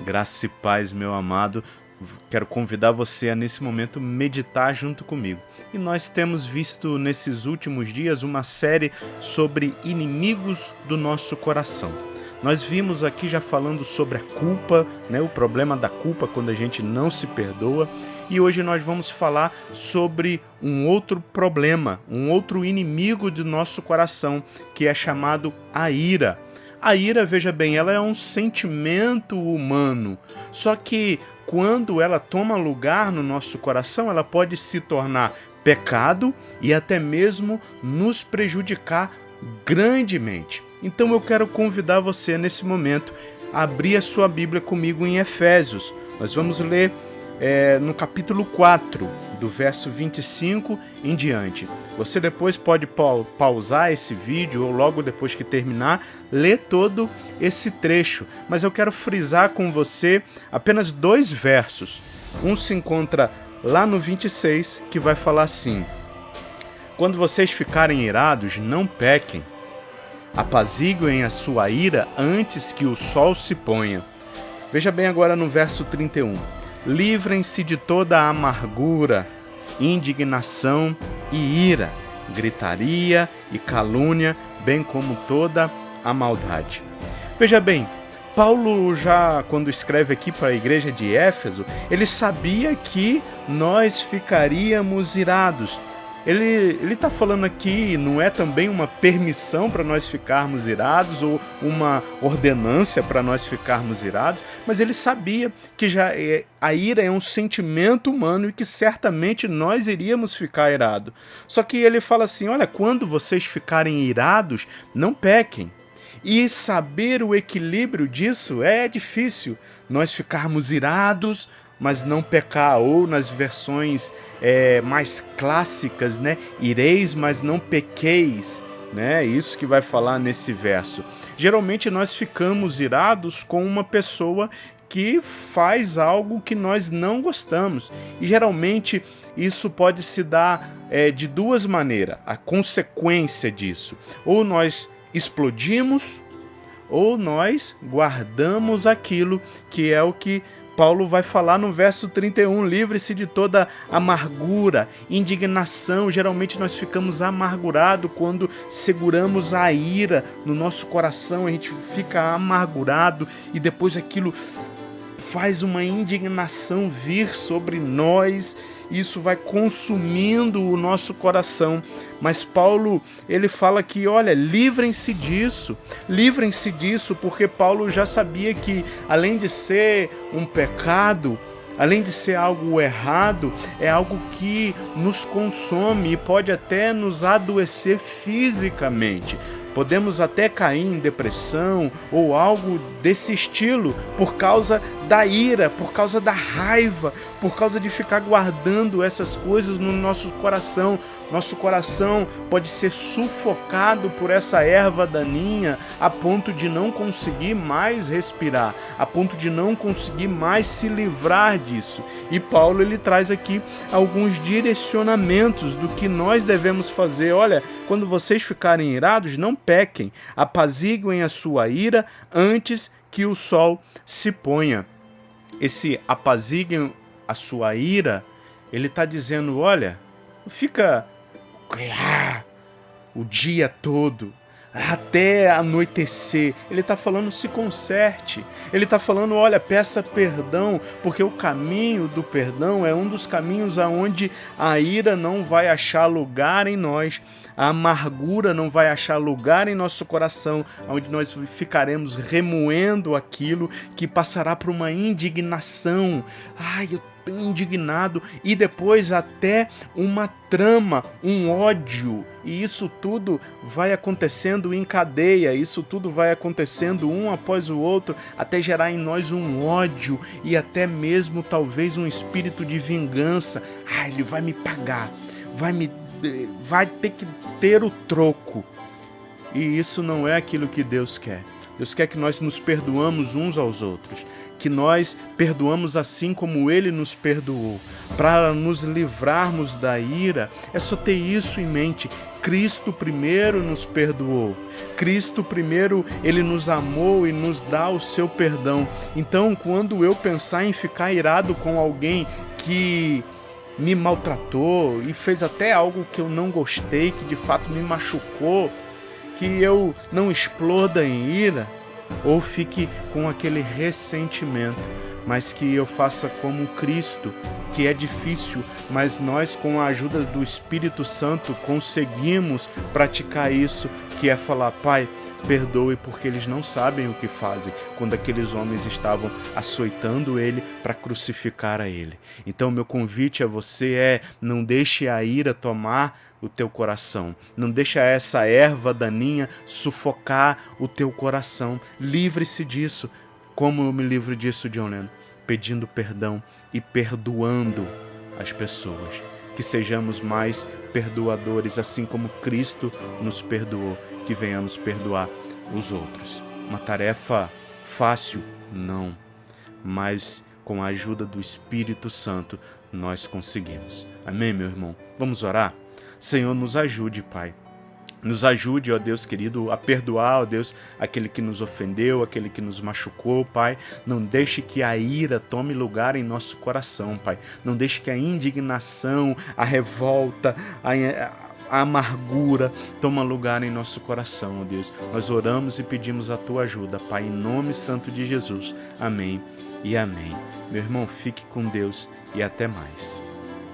Graça e paz, meu amado. Quero convidar você a, nesse momento, meditar junto comigo. E nós temos visto nesses últimos dias uma série sobre inimigos do nosso coração. Nós vimos aqui já falando sobre a culpa, o problema da culpa quando a gente não se perdoa. E hoje nós vamos falar sobre um outro problema, um outro inimigo do nosso coração, que é chamado a ira. A ira, veja bem, ela é um sentimento humano, só que quando ela toma lugar no nosso coração, ela pode se tornar pecado e até mesmo nos prejudicar grandemente. Então eu quero convidar você nesse momento a abrir a sua Bíblia comigo em Efésios. Nós vamos ler no capítulo 4, do verso 25 em diante. Você depois pode pausar esse vídeo ou logo depois que terminar, ler todo esse trecho. Mas eu quero frisar com você apenas 2 versos. Um se encontra lá no 26, que vai falar assim: quando vocês ficarem irados, não pequem. Apaziguem a sua ira antes que o sol se ponha. Veja bem agora no verso 31. Livrem-se de toda a amargura, indignação e ira, gritaria e calúnia, bem como toda a maldade. Veja bem, Paulo já, quando escreve aqui para a igreja de Éfeso, ele sabia que nós ficaríamos irados. Ele está falando aqui, não é também uma permissão para nós ficarmos irados ou uma ordenância para nós ficarmos irados, mas ele sabia que a ira é um sentimento humano e que certamente nós iríamos ficar irados. Só que ele fala assim, olha, quando vocês ficarem irados, não pequem. E saber o equilíbrio disso é difícil. Nós ficarmos irados, mas não pecar, ou nas versões mais clássicas, ireis, mas não pequeis, isso que vai falar nesse verso. Geralmente nós ficamos irados com uma pessoa que faz algo que nós não gostamos, e geralmente isso pode se dar de 2 maneiras, a consequência disso, ou nós explodimos, ou nós guardamos aquilo, que é o que Paulo vai falar no verso 31, livre-se de toda amargura, indignação. Geralmente nós ficamos amargurados quando seguramos a ira no nosso coração, a gente fica amargurado e depois aquilo faz uma indignação vir sobre nós, isso vai consumindo o nosso coração. Mas Paulo, ele fala que, olha, livrem-se disso, porque Paulo já sabia que, além de ser um pecado, além de ser algo errado, é algo que nos consome e pode até nos adoecer fisicamente. Podemos até cair em depressão ou algo desse estilo por causa da ira, por causa da raiva, por causa de ficar guardando essas coisas no nosso coração. Nosso coração pode ser sufocado por essa erva daninha a ponto de não conseguir mais respirar, a ponto de não conseguir mais se livrar disso. E Paulo, ele traz aqui alguns direcionamentos do que nós devemos fazer. Olha, quando vocês ficarem irados, não pequem, apaziguem a sua ira antes que o sol se ponha. Esse apaziguem a sua ira, ele está dizendo, olha, fica o dia todo, até anoitecer. Ele está falando, se conserte. Ele está falando, olha, peça perdão, porque o caminho do perdão é um dos caminhos aonde a ira não vai achar lugar em nós, a amargura não vai achar lugar em nosso coração, onde nós ficaremos remoendo aquilo que passará por uma indignação. Eu indignado, e depois até uma trama, um ódio, e isso tudo vai acontecendo em cadeia, isso tudo vai acontecendo um após o outro, até gerar em nós um ódio e até mesmo talvez um espírito de vingança. Ele vai me pagar, vai ter que ter o troco. E isso não é aquilo que Deus quer. Deus quer que nós nos perdoamos uns aos outros, que nós perdoamos assim como Ele nos perdoou. Para nos livrarmos da ira, é só ter isso em mente. Cristo primeiro nos perdoou. Cristo primeiro, Ele nos amou e nos dá o seu perdão. Então, quando eu pensar em ficar irado com alguém que me maltratou e fez até algo que eu não gostei, que de fato me machucou, que eu não exploda em ira ou fique com aquele ressentimento, mas que eu faça como Cristo, que é difícil, mas nós, com a ajuda do Espírito Santo, conseguimos praticar isso, que é falar: Pai, perdoe porque eles não sabem o que fazem, quando aqueles homens estavam açoitando ele para crucificar a ele. Então, meu convite a você é: não deixe a ira tomar o teu coração, não deixa essa erva daninha sufocar o teu coração. Livre-se disso. Como eu me livro disso, John Lennon? Pedindo perdão e perdoando as pessoas. Que sejamos mais perdoadores, assim como Cristo nos perdoou, que venhamos perdoar os outros. Uma tarefa fácil? Não. Mas com a ajuda do Espírito Santo nós conseguimos. Amém, meu irmão? Vamos orar? Senhor, nos ajude, Pai. Nos ajude, ó Deus querido, a perdoar, ó Deus, aquele que nos ofendeu, aquele que nos machucou, Pai. Não deixe que a ira tome lugar em nosso coração, Pai. Não deixe que a indignação, a revolta, a amargura toma lugar em nosso coração, ó Deus. Nós oramos e pedimos a Tua ajuda, Pai, em nome santo de Jesus. Amém e amém. Meu irmão, fique com Deus e até mais.